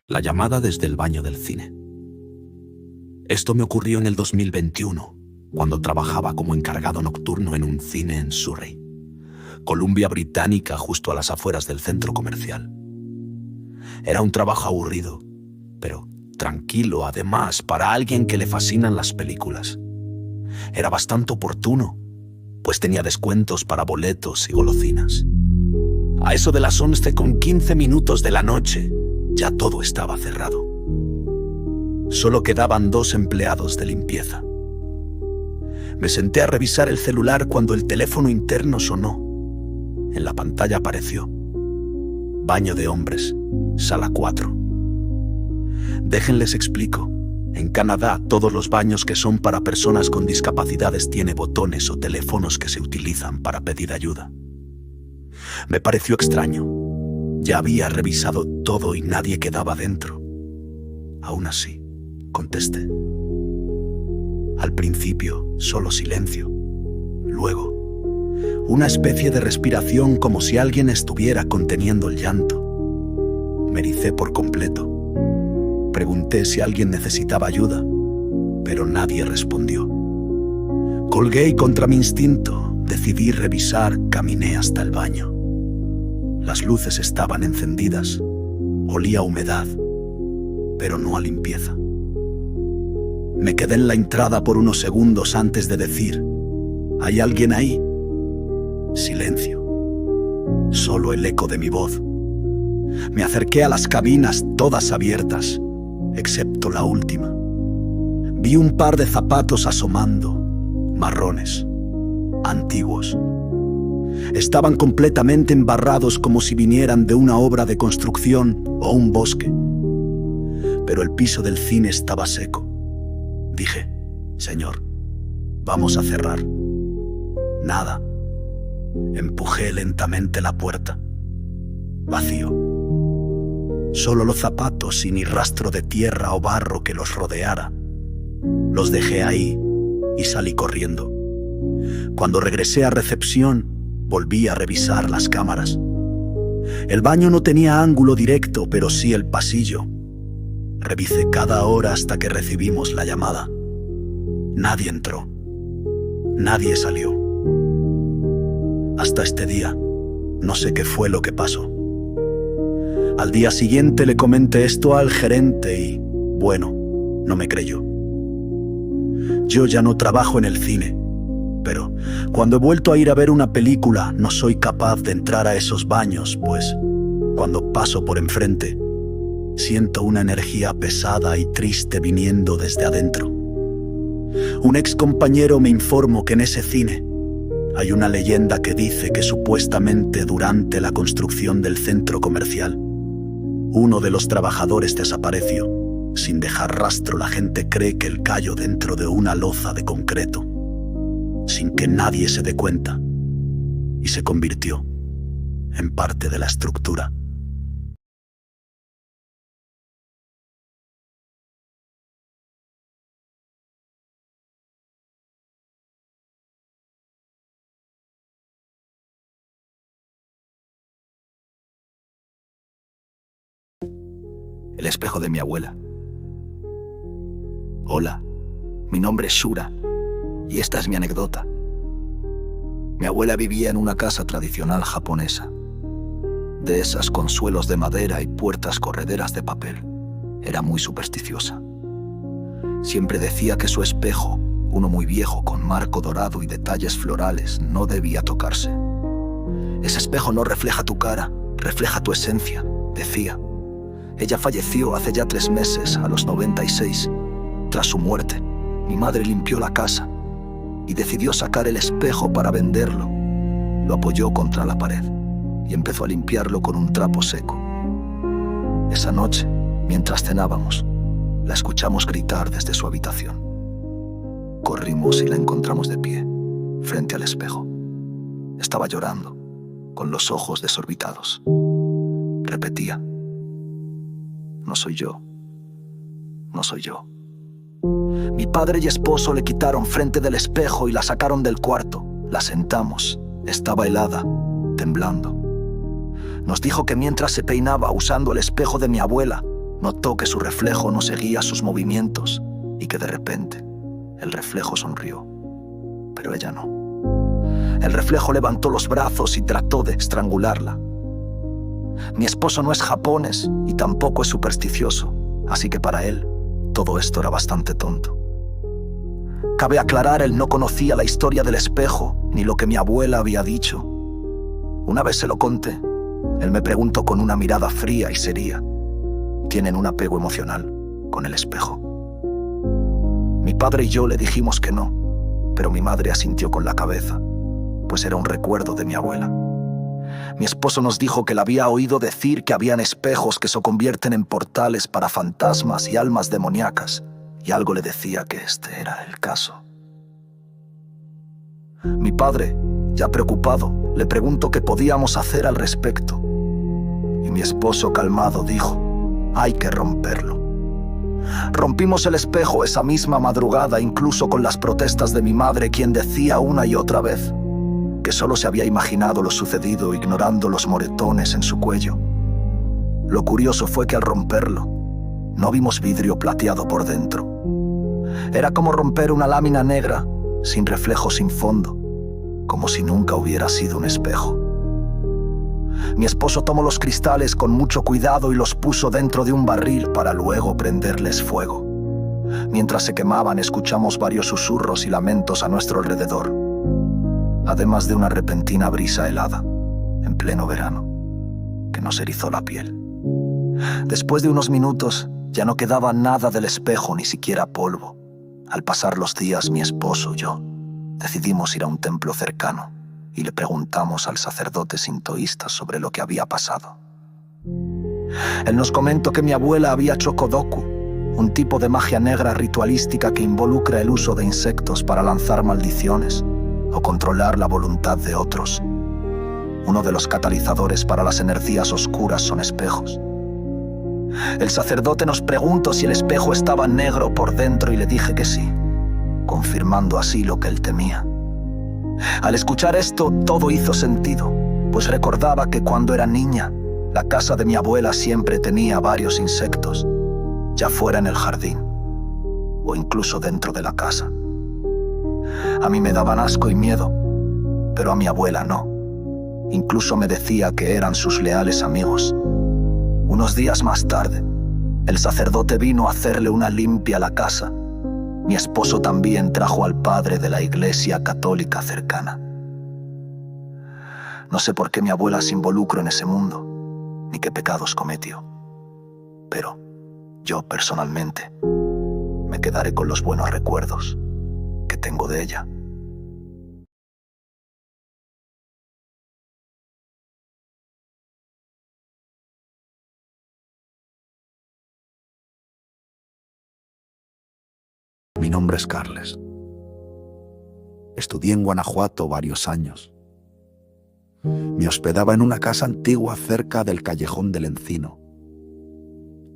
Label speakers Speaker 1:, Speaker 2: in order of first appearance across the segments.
Speaker 1: La llamada desde el baño del cine. Esto me ocurrió en el 2021, cuando trabajaba como encargado nocturno en un cine en Surrey, Columbia Británica, justo a las afueras del centro comercial. Era un trabajo aburrido, pero tranquilo, además, para alguien que le fascinan las películas. Era bastante oportuno, pues tenía descuentos para boletos y golosinas. A eso de las 11:15 de la noche, ya todo estaba cerrado. Solo quedaban 2 empleados de limpieza. Me senté a revisar el celular cuando el teléfono interno sonó. En la pantalla apareció: baño de hombres, sala 4. Déjenles explico. En Canadá, todos los baños que son para personas con discapacidades tienen botones o teléfonos que se utilizan para pedir ayuda. Me pareció extraño. Ya había revisado todo y nadie quedaba dentro. Aún así, contesté. Al principio, solo silencio. Luego, una especie de respiración como si alguien estuviera conteniendo el llanto. Me ericé por completo. Pregunté si alguien necesitaba ayuda, pero nadie respondió. Colgué y contra mi instinto decidí revisar, caminé hasta el baño. Las luces estaban encendidas, olía a humedad, pero no a limpieza. Me quedé en la entrada por unos segundos antes de decir: ¿hay alguien ahí? Silencio. Solo el eco de mi voz. Me acerqué a las cabinas, todas abiertas, excepto la última. Vi un par de zapatos asomando, marrones, antiguos. Estaban completamente embarrados como si vinieran de una obra de construcción o un bosque. Pero el piso del cine estaba seco. Dije: señor, vamos a cerrar. Nada. Empujé lentamente la puerta. Vacío. Solo los zapatos y ni rastro de tierra o barro que los rodeara. Los dejé ahí y salí corriendo. Cuando regresé a recepción, volví a revisar las cámaras. El baño no tenía ángulo directo, pero sí el pasillo. Revisé cada hora hasta que recibimos la llamada. Nadie entró. Nadie salió. Hasta este día, no sé qué fue lo que pasó. Al día siguiente le comenté esto al gerente y, bueno, no me creyó. Yo ya no trabajo en el cine, pero cuando he vuelto a ir a ver una película no soy capaz de entrar a esos baños, pues cuando paso por enfrente siento una energía pesada y triste viniendo desde adentro. Un ex compañero me informó que en ese cine hay una leyenda que dice que supuestamente durante la construcción del centro comercial, uno de los trabajadores desapareció. Sin dejar rastro, la gente cree que él cayó dentro de una loza de concreto, sin que nadie se dé cuenta, y se convirtió en parte de la estructura. El espejo de mi abuela. Hola, mi nombre es Shura, y esta es mi anécdota. Mi abuela vivía en una casa tradicional japonesa, de esas con suelos de madera y puertas correderas de papel. Era muy supersticiosa. Siempre decía que su espejo, uno muy viejo con marco dorado y detalles florales, no debía tocarse. Ese espejo no refleja tu cara, refleja tu esencia, decía. Ella falleció hace ya 3 meses, a los 96. Tras su muerte, mi madre limpió la casa y decidió sacar el espejo para venderlo. Lo apoyó contra la pared y empezó a limpiarlo con un trapo seco. Esa noche, mientras cenábamos, la escuchamos gritar desde su habitación. Corrimos y la encontramos de pie, frente al espejo. Estaba llorando, con los ojos desorbitados. Repetía: no soy yo, no soy yo. Mi padre y esposo le quitaron frente del espejo y la sacaron del cuarto. La sentamos, estaba helada, temblando. Nos dijo que mientras se peinaba usando el espejo de mi abuela,
Speaker 2: Notó que su reflejo no seguía sus movimientos y que de repente el reflejo sonrió, pero ella no. El reflejo levantó los brazos y trató de estrangularla. Mi esposo no es japonés y tampoco es supersticioso, así que para él todo esto era bastante tonto. Cabe aclarar, él no conocía la historia del espejo ni lo que mi abuela había dicho. Una vez se lo conté, él me preguntó con una mirada fría y seria: ¿tienen un apego emocional con el espejo? Mi padre y yo le dijimos que no, pero mi madre asintió con la cabeza, pues era un recuerdo de mi abuela. Mi esposo nos dijo que le había oído decir que habían espejos que se convierten en portales para fantasmas y almas demoníacas, y algo le decía que este era el caso. Mi padre, ya preocupado, le preguntó qué podíamos hacer al respecto, y mi esposo, calmado, dijo: hay que romperlo. Rompimos el espejo esa misma madrugada, incluso con las protestas de mi madre, quien decía una y otra vez que solo se había imaginado lo sucedido, ignorando los moretones en su cuello. Lo curioso fue que al romperlo, no vimos vidrio plateado por dentro. Era como romper una lámina negra, sin reflejo, sin fondo, como si nunca hubiera sido un espejo. Mi esposo tomó los cristales con mucho cuidado y los puso dentro de un barril para luego prenderles fuego. Mientras se quemaban, escuchamos varios susurros y lamentos a nuestro alrededor, además de una repentina brisa helada, en pleno verano, que nos erizó la piel. Después de unos minutos, ya no quedaba nada del espejo, ni siquiera polvo. Al pasar los días, mi esposo y yo decidimos ir a un templo cercano y le preguntamos al sacerdote sintoísta sobre lo que había pasado. Él nos comentó que mi abuela había hecho kodoku, un tipo de magia negra ritualística que involucra el uso de insectos para lanzar maldiciones o controlar la voluntad de otros. Uno de los catalizadores para las energías oscuras son espejos. El sacerdote nos preguntó si el espejo estaba negro por dentro y le dije que sí, confirmando así lo que él temía. Al escuchar esto, todo hizo sentido, pues recordaba que cuando era niña, la casa de mi abuela siempre tenía varios insectos, ya fuera en el jardín o incluso dentro de la casa. A mí me daban asco y miedo, pero a mi abuela no. Incluso me decía que eran sus leales amigos. Unos días más tarde, el sacerdote vino a hacerle una limpia a la casa. Mi esposo también trajo al padre de la iglesia católica cercana. No sé por qué mi abuela se involucró en ese mundo, ni qué pecados cometió. Pero yo, personalmente, me quedaré con los buenos recuerdos que tengo de ella.
Speaker 1: Mi nombre es Carles. Estudié en Guanajuato varios años. Me hospedaba en una casa antigua cerca del Callejón del Encino.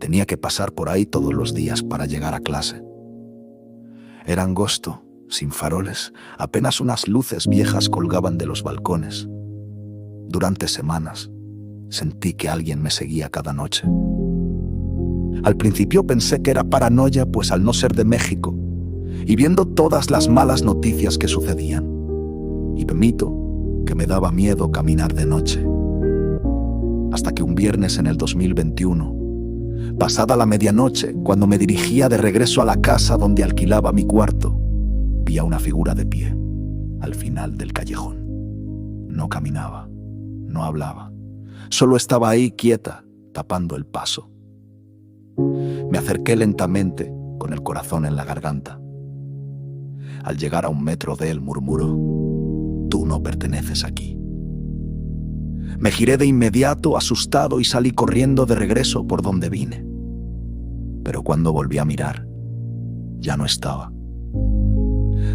Speaker 1: Tenía que pasar por ahí todos los días para llegar a clase. Era angosto, sin faroles, apenas unas luces viejas colgaban de los balcones. Durante semanas, sentí que alguien me seguía cada noche. Al principio pensé que era paranoia, pues al no ser de México, y viendo todas las malas noticias que sucedían, y admito que me daba miedo caminar de noche. Hasta que un viernes en el 2021, pasada la medianoche, cuando me dirigía de regreso a la casa donde alquilaba mi cuarto, vi a una figura de pie, al final del callejón. No caminaba, no hablaba, solo estaba ahí quieta, tapando el paso. Me acerqué lentamente, con el corazón en la garganta. Al llegar a 1 metro de él, murmuró: «Tú no perteneces aquí». Me giré de inmediato, asustado, y salí corriendo de regreso por donde vine. Pero cuando volví a mirar, ya no estaba.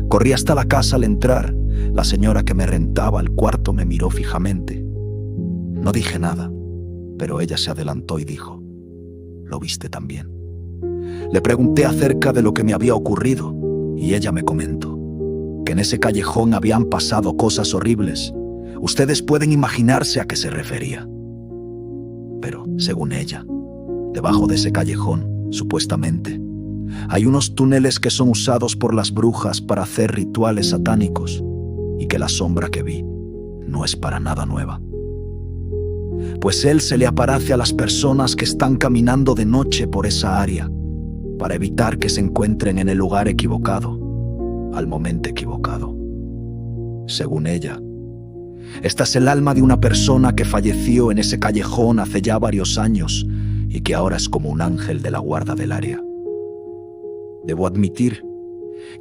Speaker 1: Corrí hasta la casa. Al entrar, la señora que me rentaba el cuarto me miró fijamente. No dije nada, pero ella se adelantó y dijo: «¿Lo viste también?». Le pregunté acerca de lo que me había ocurrido y ella me comentó que en ese callejón habían pasado cosas horribles. Ustedes pueden imaginarse a qué se refería. Pero, según ella,
Speaker 2: Debajo de ese callejón, supuestamente, hay unos túneles que son usados por las brujas para hacer rituales satánicos y que la sombra que vi no es para nada nueva. Pues él se le aparece a las personas que están caminando de noche por esa área para evitar que se encuentren en el lugar equivocado, al momento equivocado. Según ella, esta es el alma de una persona que falleció en ese callejón hace ya varios años y que ahora es como un ángel de la guarda del área. Debo admitir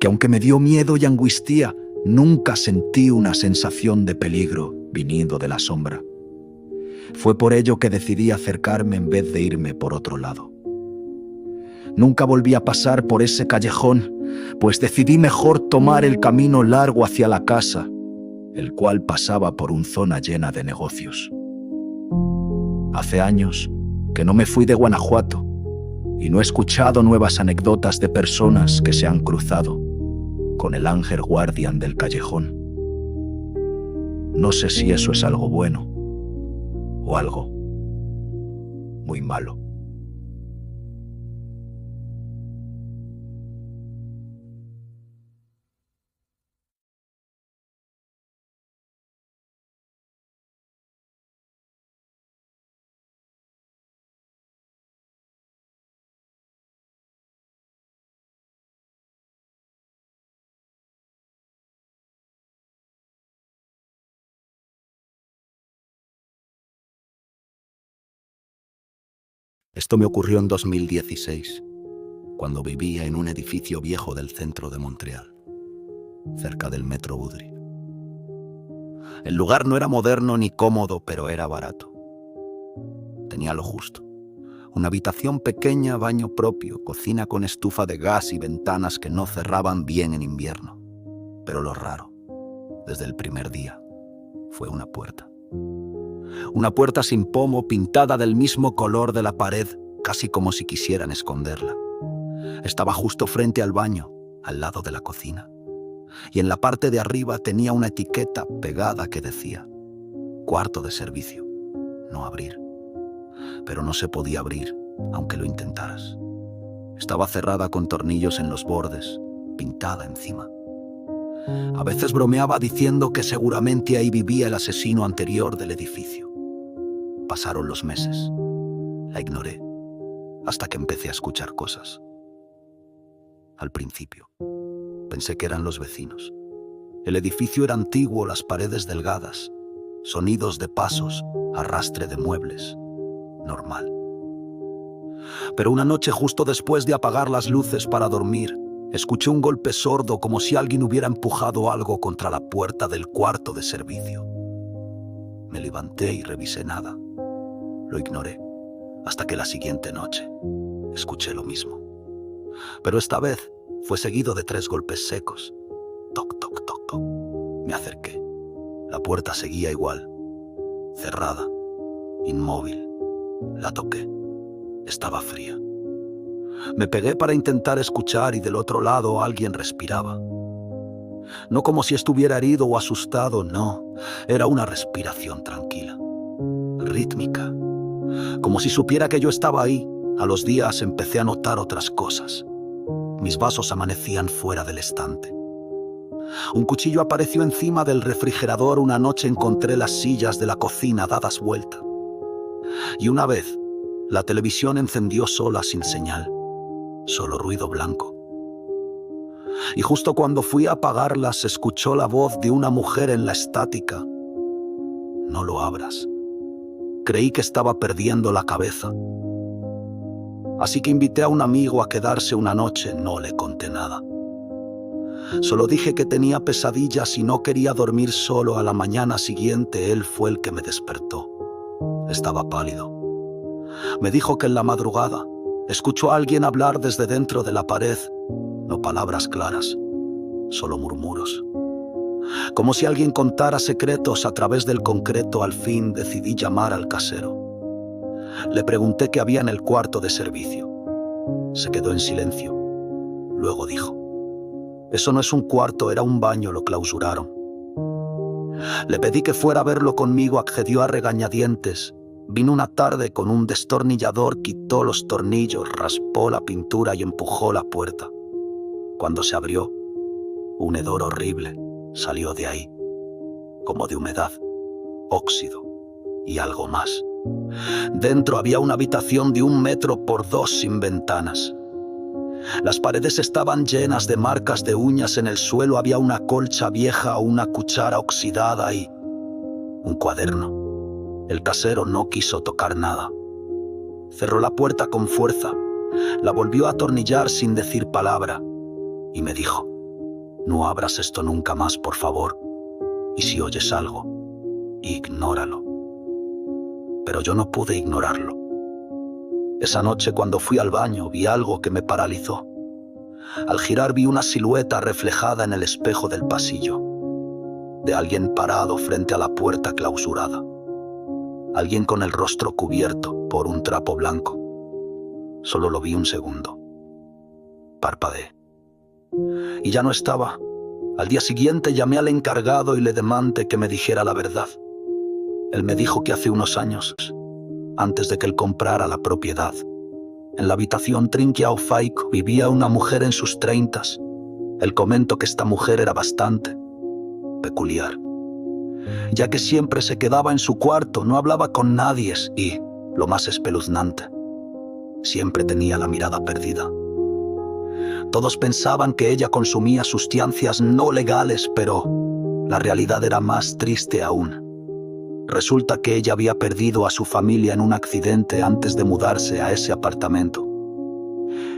Speaker 2: que aunque me dio miedo y angustia, nunca sentí una sensación de peligro viniendo de la sombra. Fue por ello que decidí acercarme en vez de irme por otro lado. Nunca volví a pasar por ese callejón, pues decidí mejor tomar el camino largo hacia la casa, el cual pasaba por una zona llena de negocios. Hace años que no me fui de Guanajuato y no he escuchado nuevas anécdotas de personas que se han cruzado con el ángel guardián del callejón. No sé si eso es algo bueno o algo muy malo.
Speaker 1: Esto me ocurrió en 2016, cuando vivía en un edificio viejo del centro de Montreal, cerca del Metro Woodbury. El lugar no era moderno ni cómodo, pero era barato. Tenía lo justo. Una habitación pequeña, baño propio, cocina con estufa de gas y ventanas que no cerraban bien en invierno. Pero lo raro, desde el primer día, fue una puerta. Una puerta sin pomo, pintada del mismo color de la pared, casi como si quisieran esconderla. Estaba justo frente al baño, al lado de la cocina. Y en la parte de arriba tenía una etiqueta pegada que decía: cuarto de servicio, no abrir. Pero no se podía abrir, aunque lo intentaras. Estaba cerrada con tornillos en los bordes, pintada encima. A veces bromeaba diciendo que seguramente ahí vivía el asesino anterior del edificio. Pasaron los meses. La ignoré, hasta que empecé a escuchar cosas. Al principio, pensé que eran los vecinos. El edificio era antiguo, las paredes delgadas, sonidos de pasos, arrastre de muebles. Normal. Pero una noche, justo después de apagar las luces para dormir, escuché un golpe sordo, como si alguien hubiera empujado algo contra la puerta del cuarto de servicio. Me levanté y revisé nada. Lo ignoré, hasta que la siguiente noche escuché lo mismo. Pero esta vez fue seguido de 3 golpes secos. Toc, toc, toc, toc. Me acerqué. La puerta seguía igual, cerrada, inmóvil. La toqué. Estaba fría. Me pegué para intentar escuchar y del otro lado alguien respiraba. No como si estuviera herido o asustado, no. Era una respiración tranquila, rítmica. Como si supiera que yo estaba ahí. A los días empecé a notar otras cosas. Mis vasos amanecían fuera del estante. Un cuchillo apareció encima del refrigerador. Una noche encontré las sillas de la cocina dadas vuelta. Y una vez, la televisión encendió sola sin señal, solo ruido blanco. Y justo cuando fui a apagarla, se escuchó la voz de una mujer en la estática: no lo abras. Creí que estaba perdiendo la cabeza. Así que invité a un amigo a quedarse una noche. No le conté nada. Solo dije que tenía pesadillas y no quería dormir solo. A la mañana siguiente él fue el que me despertó. Estaba pálido. Me dijo que en la madrugada escuchó a alguien hablar desde dentro de la pared. No palabras claras, solo murmuros. Como si alguien contara secretos a través del concreto. Al fin decidí llamar al casero. Le pregunté qué había en el cuarto de servicio. Se quedó en silencio. Luego dijo: eso no es un cuarto, era un baño, lo clausuraron. Le pedí que fuera a verlo conmigo. Accedió a regañadientes
Speaker 2: Vino una tarde con un destornillador, quitó los tornillos, raspó la pintura y empujó la puerta. Cuando se abrió, un hedor horrible salió de ahí, como de humedad, óxido y algo más. Dentro había una habitación de 1 metro por 2 sin ventanas. Las paredes estaban llenas de marcas de uñas, en el suelo había una colcha vieja, una cuchara oxidada y un cuaderno. El casero no quiso tocar nada. Cerró la puerta con fuerza, la volvió a atornillar sin decir palabra y me dijo: no abras esto nunca más, por favor, y si oyes algo, ignóralo. Pero yo no pude ignorarlo. Esa noche, cuando fui al baño, vi algo que me paralizó. Al girar vi una silueta reflejada en el espejo del pasillo, de alguien parado frente a la puerta clausurada. Alguien con el rostro cubierto por un trapo blanco. Solo lo vi un segundo. Parpadeé. Y ya no estaba. Al día siguiente llamé al encargado y le demandé que me dijera la verdad. Él me dijo que hace unos años, antes de que él comprara la propiedad, en la habitación Trinquiao Faico vivía una mujer en sus 30s. Él comentó que esta mujer era bastante peculiar, ya que siempre se quedaba en su cuarto, no hablaba con nadie y, lo más espeluznante, siempre tenía la mirada perdida. Todos pensaban que ella consumía sustancias no legales, pero la realidad era más triste aún. Resulta que ella había perdido a su familia en un accidente antes de mudarse a ese apartamento.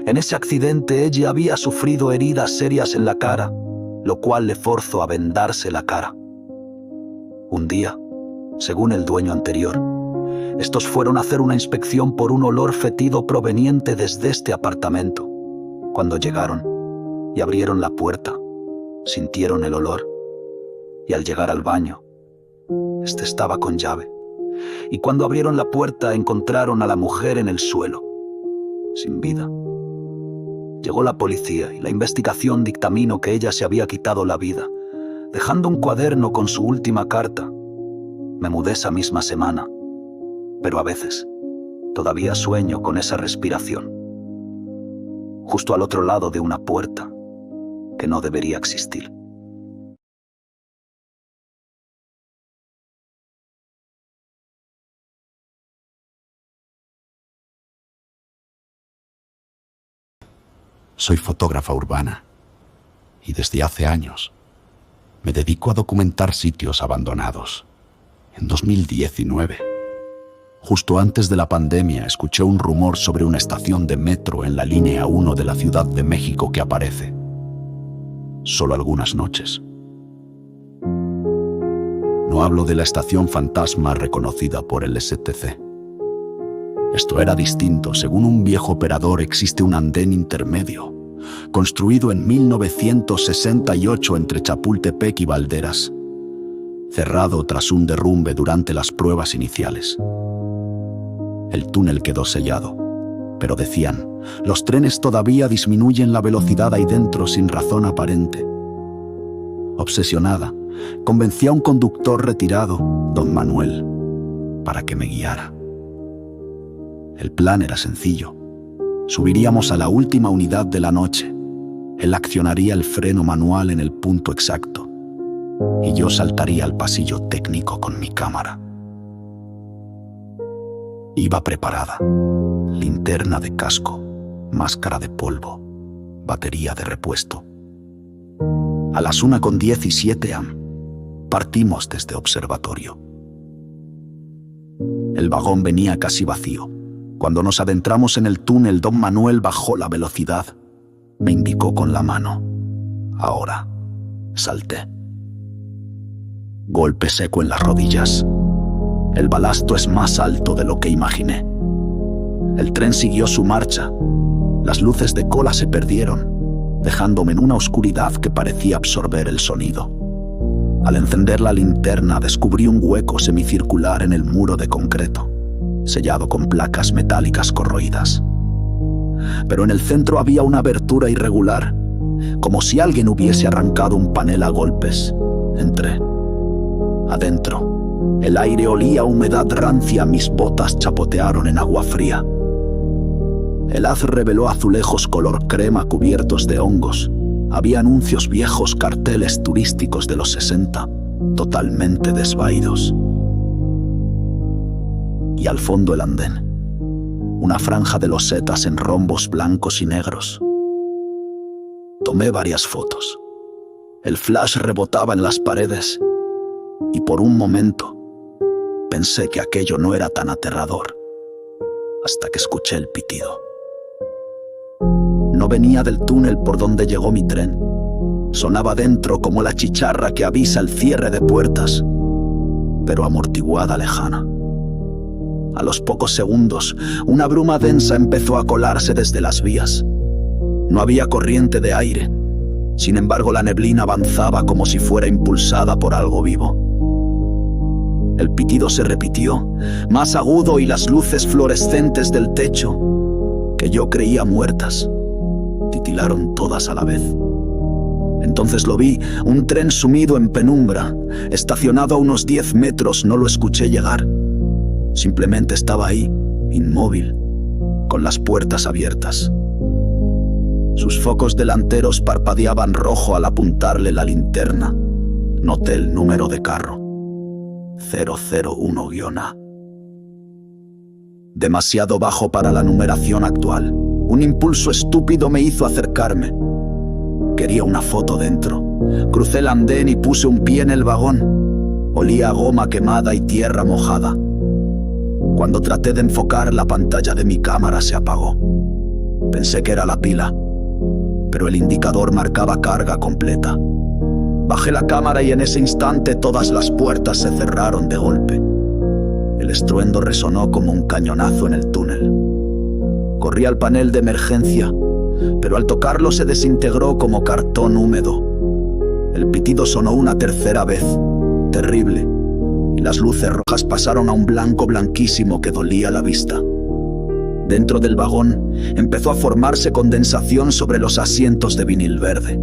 Speaker 2: En ese accidente ella había sufrido heridas serias en la cara, lo cual le forzó a vendarse la cara. Un día, según el dueño anterior, estos fueron a hacer una inspección por un olor fétido proveniente desde este apartamento. Cuando llegaron y abrieron la puerta, sintieron el olor y al llegar al baño, este estaba con llave. Y cuando abrieron la puerta encontraron a la mujer en el suelo, sin vida. Llegó la policía y la investigación dictaminó que ella se había quitado la vida, dejando un cuaderno con su última carta. Me mudé esa misma semana, pero a veces todavía sueño con esa respiración, justo al otro lado de una puerta que no debería existir.
Speaker 1: Soy fotógrafa urbana y desde hace años me dedico a documentar sitios abandonados. En 2019, justo antes de la pandemia, escuché un rumor sobre una estación de metro en la línea 1 de la Ciudad de México que aparece solo algunas noches. No hablo de la estación fantasma reconocida por el STC. Esto era distinto. Según un viejo operador, existe un andén intermedio, construido en 1968 entre Chapultepec y Valderas, cerrado tras un derrumbe durante las pruebas iniciales. El túnel quedó sellado, pero decían, los trenes todavía disminuyen la velocidad ahí dentro sin razón aparente. Obsesionada, convencí a un conductor retirado, don Manuel, para que me guiara. El plan era sencillo. Subiríamos a la última unidad de la noche. Él accionaría el freno manual en el punto exacto y yo saltaría al pasillo técnico con mi cámara. Iba preparada. Linterna de casco, máscara de polvo, batería de repuesto. A las 1:17 am, partimos desde observatorio. El vagón venía casi vacío. Cuando nos adentramos en el túnel, don Manuel bajó la velocidad. Me indicó con la mano. Ahora, salté. Golpe seco en las rodillas. El balasto es más alto de lo que imaginé. El tren siguió su marcha. Las luces de cola se perdieron, dejándome en una oscuridad que parecía absorber el sonido. Al encender la linterna, descubrí un hueco semicircular en el muro de concreto, sellado con placas metálicas corroídas. Pero en el centro había una abertura irregular, como si alguien hubiese arrancado un panel a golpes. Entré. Adentro,
Speaker 2: El aire olía a humedad rancia, mis botas chapotearon en agua fría. El haz reveló azulejos color crema cubiertos de hongos. Había anuncios viejos, carteles turísticos de los 60, totalmente desvaídos. Y al fondo el andén, una franja de losetas en rombos blancos y negros. Tomé varias fotos. El flash rebotaba en las paredes y por un momento pensé que aquello no era tan aterrador, hasta que escuché el pitido. No venía del túnel por donde llegó mi tren. Sonaba dentro como la chicharra que avisa el cierre de puertas, pero amortiguada lejana. A los pocos segundos, una bruma densa empezó a colarse desde las vías. No había corriente de aire. Sin embargo, la neblina avanzaba como si fuera impulsada por algo vivo. El pitido se repitió, más agudo, y las luces fluorescentes del techo, que yo creía muertas, titilaron todas a la vez. Entonces lo vi, un tren sumido en penumbra, estacionado a unos 10 metros. No lo escuché llegar. Simplemente estaba ahí, inmóvil, con las puertas abiertas. Sus focos delanteros parpadeaban rojo al apuntarle la linterna. Noté el número de carro, 001-A. Demasiado bajo para la numeración actual. Un impulso estúpido me hizo acercarme. Quería una foto dentro. Crucé el andén y puse un pie en el vagón. Olía a goma quemada y tierra mojada. Cuando traté de enfocar, la pantalla de mi cámara se apagó. Pensé que era la pila, pero el indicador marcaba carga completa. Bajé la cámara y en ese instante todas las puertas se cerraron de golpe. El estruendo resonó como un cañonazo en el túnel. Corrí al panel de emergencia, pero al tocarlo se desintegró como cartón húmedo. El pitido sonó una tercera vez, terrible, y las luces rojas pasaron a un blanco blanquísimo que dolía la vista. Dentro del vagón empezó a formarse condensación sobre los asientos de vinil verde.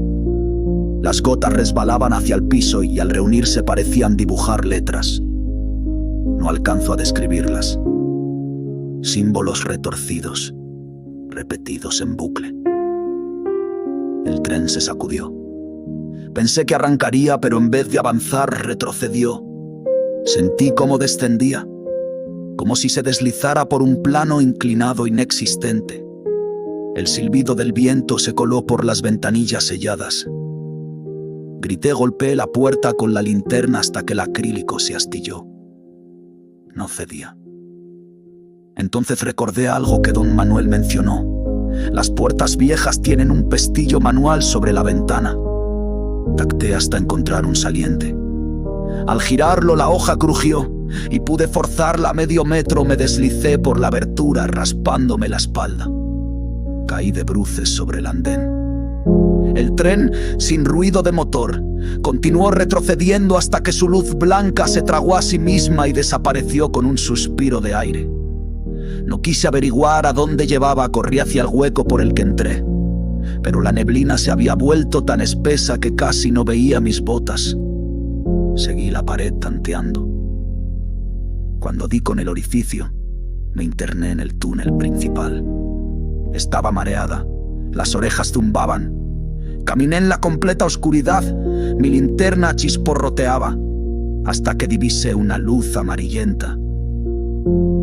Speaker 2: Las gotas resbalaban hacia el piso y al reunirse parecían dibujar letras. No alcanzo a describirlas. Símbolos retorcidos, repetidos en bucle. El tren se sacudió. Pensé que arrancaría, pero en vez de avanzar, retrocedió. Sentí cómo descendía, como si se deslizara por un plano inclinado inexistente. El silbido del viento se coló por las ventanillas selladas. Grité, golpeé la puerta con la linterna hasta que el acrílico se astilló. No cedía. Entonces recordé algo que don Manuel mencionó. Las puertas viejas tienen un pestillo manual sobre la ventana. Tacté hasta encontrar un saliente. Al girarlo, la hoja crujió y pude forzarla a medio metro. Me deslicé por la abertura, raspándome la espalda. Caí de bruces sobre el andén. El tren, sin ruido de motor, continuó retrocediendo hasta que su luz blanca se tragó a sí misma y desapareció con un suspiro de aire. No quise averiguar a dónde llevaba, corrí hacia el hueco por el que entré. Pero la neblina se había vuelto tan espesa que casi no veía mis botas. Seguí la pared tanteando. Cuando di con el orificio, me interné en el túnel principal. Estaba mareada, las orejas zumbaban. Caminé en la completa oscuridad, mi linterna chisporroteaba, hasta que divisé una luz amarillenta.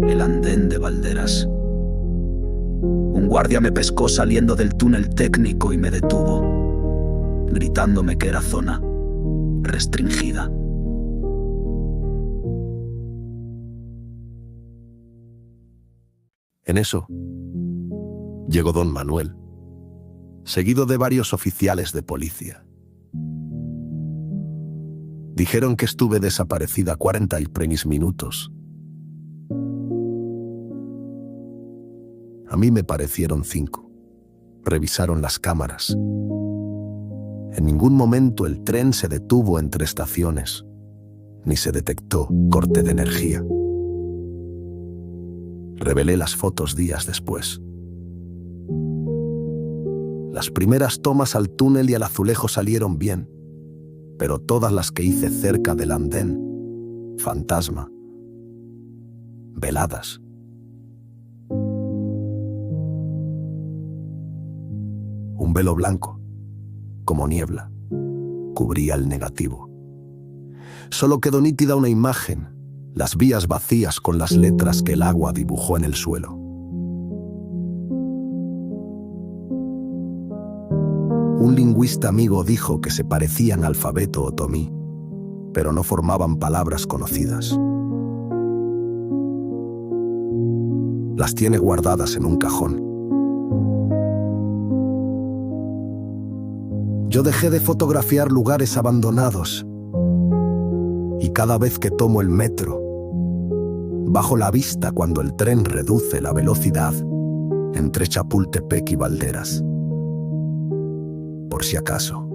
Speaker 2: El andén de Valderas. Un guardia me pescó saliendo del túnel técnico y me detuvo, gritándome que era zona restringida.
Speaker 1: En eso, llegó don Manuel, seguido de varios oficiales de policía. Dijeron que estuve desaparecida 43 minutos. A mí me parecieron 5. Revisaron las cámaras. En ningún momento el tren se detuvo entre estaciones, ni se detectó corte de energía. Revelé las fotos días después. Las primeras tomas al túnel y al azulejo salieron bien, pero todas las que hice cerca del andén
Speaker 2: fantasma, veladas. Un velo blanco, como niebla, cubría el negativo. Solo quedó nítida una imagen, las vías vacías con las letras que el agua dibujó en el suelo. Un lingüista amigo dijo que se parecían al alfabeto otomí, pero no formaban palabras conocidas. Las tiene guardadas en un cajón. Yo dejé de fotografiar lugares abandonados y cada vez que tomo el metro, bajo la vista cuando el tren reduce la velocidad entre Chapultepec y Valderas. Por si acaso.